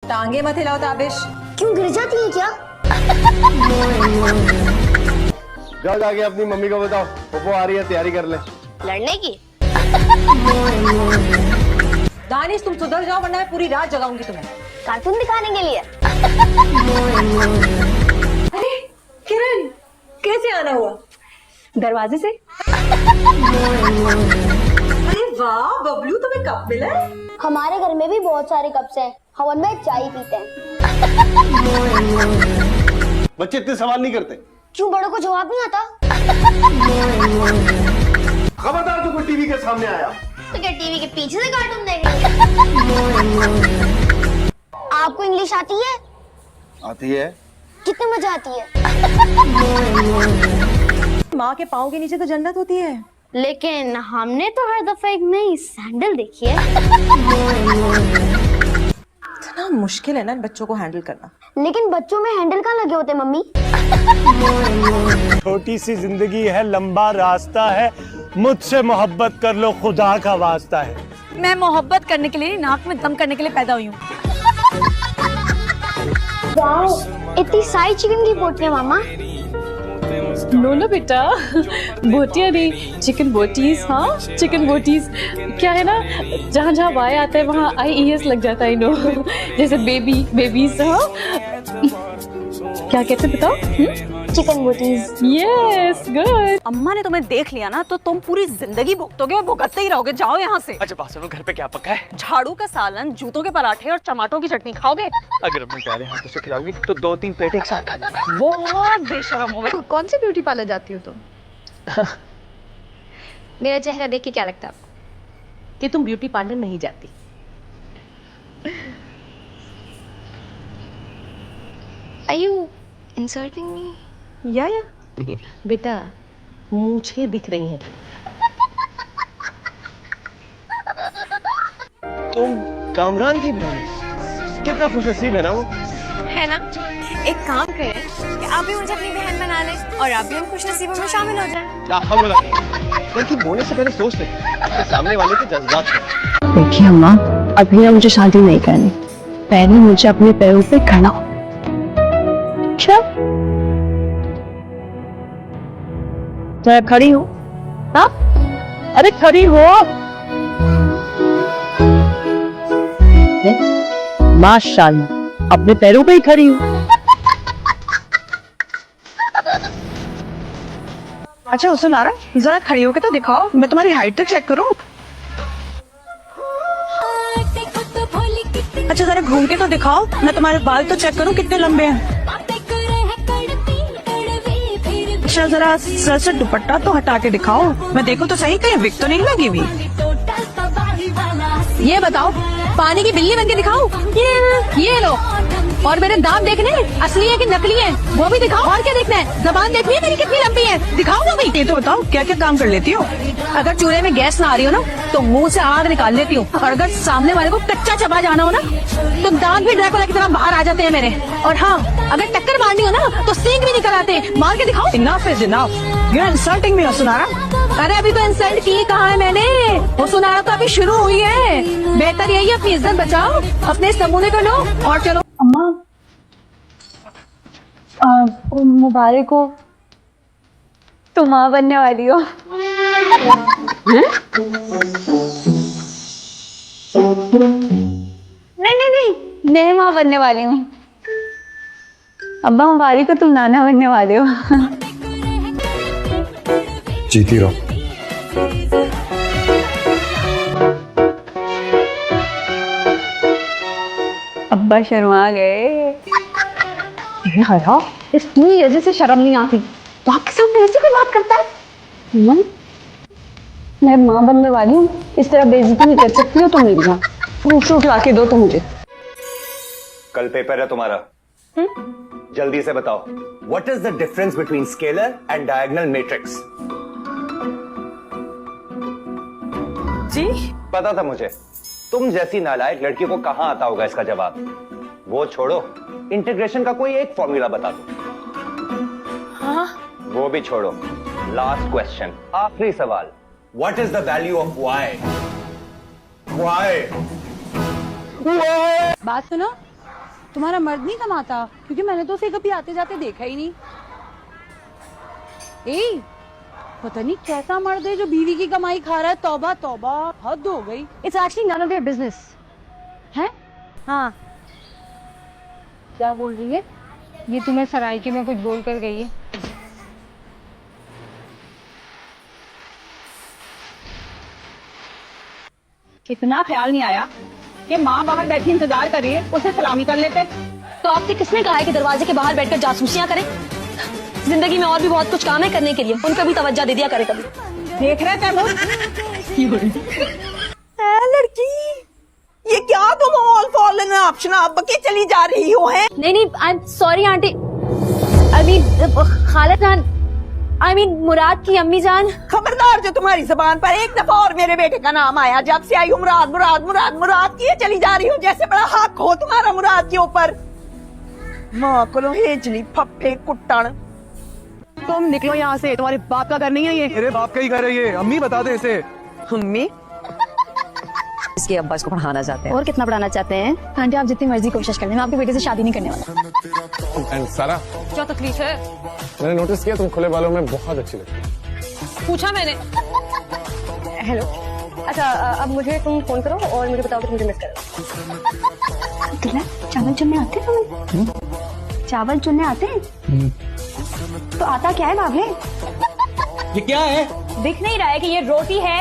टांगे मत हिलाओ ताबिश। क्यों गिर जाती है क्या? जाओ जाके अपनी मम्मी को बताओ पप्पू आ रही है, तैयारी कर ले। लड़ने की? दानिश तुम सुधर जाओ वरना मैं पूरी रात जगाऊंगी तुम्हें। कार्टून दिखाने के लिए? अरे किरण, कैसे आना हुआ? दरवाजे से। अरे वाह बबलू, तुम्हें कप मिला है? हमारे घर में भी बहुत सारे कप्स हैं, हम उनमें चाय पीते हैं। बच्चे इतने सवाल नहीं करते। क्यों, बड़ों को जवाब नहीं आता? खबरदार तू कोई टीवी के सामने आया तो क्या टीवी के पीछे से कार्टून देखेंगे? आपको इंग्लिश आती है? आती है। कितनी मजा आती है? माँ के पाँव के नीचे तो जन्नत होती है। लेकिन हमने तो हर दफा एक नई सैंडल देखी है। इतना मुश्किल है ना इन बच्चों को हैंडल करना। लेकिन बच्चों में हैंडल कहाँ लगे होते मम्मी? छोटी सी जिंदगी है, लंबा रास्ता है, मुझसे मोहब्बत कर लो, खुदा का वास्ता है। मैं मोहब्बत करने के लिए, नाक में दम करने के लिए पैदा हुई हूँ। वाओ, इतनी सारी चिकन की बोटियां मामा। नो बेटा, बोटियां नहीं, चिकन बोटीज। हाँ चिकन बोटीज। क्या है ना, जहाँ जहाँ वाई आता है वहाँ IES लग जाता है। नो जैसे बेबीज। हाँ क्या कहते बताओ? चिकन बोटीज। Yes good. अम्मा ने तुम्हें देख लिया ना तो तुम पूरी जिंदगी भुगतोगे और भुगतते ही रहोगे। जाओ यहाँ से। अच्छा बात सुनो, घर पे क्या पका है? झाड़ू का सालन, जूतों के पराठे और टमाटों की चटनी खाओगे? अगर अपने प्यारे हाथों से खिलाओगी तो 2-3 प्लेट एक साथ खा जाना। बहुत बेशरम हो गए। कौन सी ब्यूटी पार्लर जाती हो तुम? मेरा चेहरा देख के क्या लगता है आपको? कि तुम ब्यूटी पार्लर नहीं जाती। Are you insulting me? या बेटा, मूछें दिख रही हैं। तुम कामरान की बहन, कितना खुशनसीब है ना वो। है ना? एक काम करें कि आप भी मुझे अपनी बहन बना लें और आप भी हम खुशनसीबों में शामिल हो जाएं। लड़की बोलने से पहले सोच ले अपने सामने वाले के जज्बात को। देखिए अम्मा, अभी ना मुझे शादी नहीं करनी, पहले मुझे अपने पैरों पे खड़ा हो। अच्छा मैं खड़ी हूँ। हाँ अरे खड़ी हो। माशाल्लाह, अपने पैरों पे ही खड़ी हूँ। अच्छा उसे लारा, जरा खड़ी होके तो दिखाओ, मैं तुम्हारी हाइट तक चेक करूं। अच्छा जरा घूम के तो दिखाओ, मैं तुम्हारे बाल तो चेक करूं कितने लंबे हैं। अच्छा जरा सर से दुपट्टा तो हटा के दिखाओ, मैं देखो तो सही कहीं विक तो नहीं लगी हुई। ये बताओ, पानी की बिल्ली बन के दिखाओ। ये लो। और मेरे दांत देखने असली है कि नकली है वो भी दिखाओ। और क्या देखना है, जबान देखनी है मेरी कितनी लंबी है, दिखाओ वो भी। ये तो बताओ क्या क्या काम कर लेती हो? अगर चूल्हे में गैस ना आ रही हो ना तो मुंह से आग निकाल लेती हूँ। और अगर सामने वाले को कच्चा चबा जाना हो ना तो दांत भी ड्रैकुला की तरह बाहर आ जाते हैं मेरे। और हाँ, अगर टक्कर मारनी हो ना तो सींग भी निकल आते हैं। मार के दिखाओ। Enough is enough, you are insulting me सुनारा। अरे अभी तो इंसल्ट की कहा है मैंने, वो सुनारा तो अभी शुरू हुई है। बेहतर यही है अपनी इज्जत बचाओ, अपने इस नमूने को लो और चलो। अम्मा मुबारक हो, तुम माँ बनने वाली हो। नहीं, मैं माँ बनने वाली हूँ। अब्बा मुबारक हो, तुम नाना बनने वाले हो। जीती रहो। अब्बा शर्मा गए। इसकी वजह से शर्म नहीं आती तो आपके सामने ऐसी कोई बात करता है? मैं माँ बनने वाली हूँ, इस तरह बेइज्जती नहीं कर सकती हो तुम मेरी माँ। फ्रूट ला के दो तो मुझे। कल पेपर है तुम्हारा, जल्दी से बताओ what is the difference between scalar and diagonal matrix? जी पता था मुझे, तुम जैसी नालायक लड़की को कहां आता होगा इसका जवाब। वो छोड़ो, इंटीग्रेशन का कोई एक फॉर्मूला बता दो। हाँ वो भी छोड़ो, लास्ट क्वेश्चन, आखिरी सवाल, what is the value of y? बात सुनो, तुम्हारा मर्द नहीं कमाता? क्योंकि मैंने तो उसे कभी आते जाते देखा ही नहीं। ए, पता नहीं कैसा मर्द है जो बीवी की कमाई खा रहा है। तौबा तौबा, हद हो गई। It's actually none of your business है। हाँ, क्या बोल रही है ये? तुम्हें सराइकी में कुछ बोल कर गई है। इतना ख्याल नहीं आया कि माँ बाहर बैठी इंतजार कर रही है, उसे सलामी कर लेते। तो आपसे किसने कहा है कि दरवाजे के बाहर बैठकर जासूसियां करें? जिंदगी में और भी बहुत कुछ काम है करने के लिए, उन पर भी तवज्जो दे दिया करे कभी। देख रहे थे लड़की, ये क्या तुम ऑल फॉलन ऑप्शन अब के चली जा रही हो है? नहीं, I am sorry aunty. I mean खाला जान, आई मीन मुराद की अम्मी जान। खबरदार, जो तुम्हारी जुबान पर एक दफा और मेरे बेटे का नाम आया, जब से आई हूँ मुराद मुराद मुराद मुराद किए चली जा रही हो, जैसे बड़ा हक हो तुम्हारा मुराद के ऊपर। माँ को हेजली फप्पे कुट्टन। तुम निकलो यहाँ से, तुम्हारे बाप का घर नहीं है ये। मेरे बाप का ही घर है ये। अम्मी बता दे इसे। अम्मी, इसके अब्बा इसको पढ़ाना चाहते हैं। और कितना पढ़ाना चाहते हैं? आंटी आप जितनी मर्जी कोशिश कर लें, मैं आपके बेटे से शादी नहीं करने वाला। एंड सारा, क्या तकलीफ है? मैंने नोटिस किया तुम खुले बालों में बहुत अच्छी लगती हो। पूछा मैंने। हेलो, अच्छा अब मुझे तुम फोन करो और मुझे बताओ कि तुम मुझे मिस करो। तुम्हें चावल चुनने आते तुम्हें? चावल चुनने आते हैं? तो आता क्या है बाबले? ये क्या है? दिख नहीं रहा है कि ये रोटी है?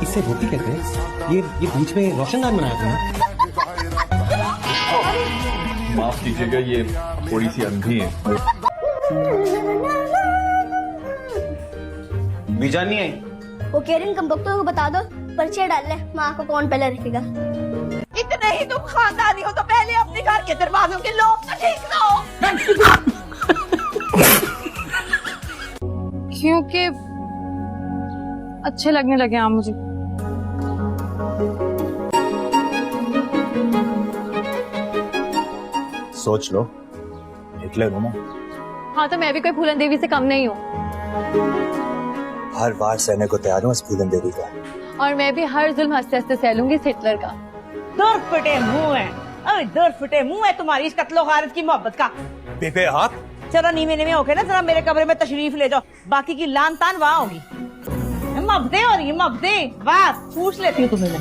इसे रोटी कहते हैं? ये बीच में रोशनदान बनाया था। माफ कीजिएगा, ये थोड़ी सी अंधी है। बीजान नहीं आई? वो कह रही कम वक्तों को बता दो, पर्चे डाल ले, माँ को कौन पहले रखेगा। इतने ही तुम खानदानी हो तो पहले अपने घर के दरवाजों के लोग तो ठीक ना हो। क्योंकि अच्छे लगने लगे आप मुझे। सोच लो, निकले हो ना। हाँ, तो मैं भी कोई फूलन देवी से कम नहीं हूँ। हर बार सहने को तैयार हूँ इस फूलन देवी का। और मैं भी हर जुल्म हंसते हंसते सह लूंगी इस हिटलर का। दूर फटे मुंह है, अरे दूर फटे मुंह है तुम्हारी इस कत्लो गारत की मोहब्बत का। बेबे आप चलो नीवे होके ना जरा मेरे कमरे में तशरीफ ले जाओ, बाकी की लान तान वहाँ होगी। मोहब्बतें हो रही है, मोहब्बतें। वाह, पूछ लेती हूँ तुम्हें।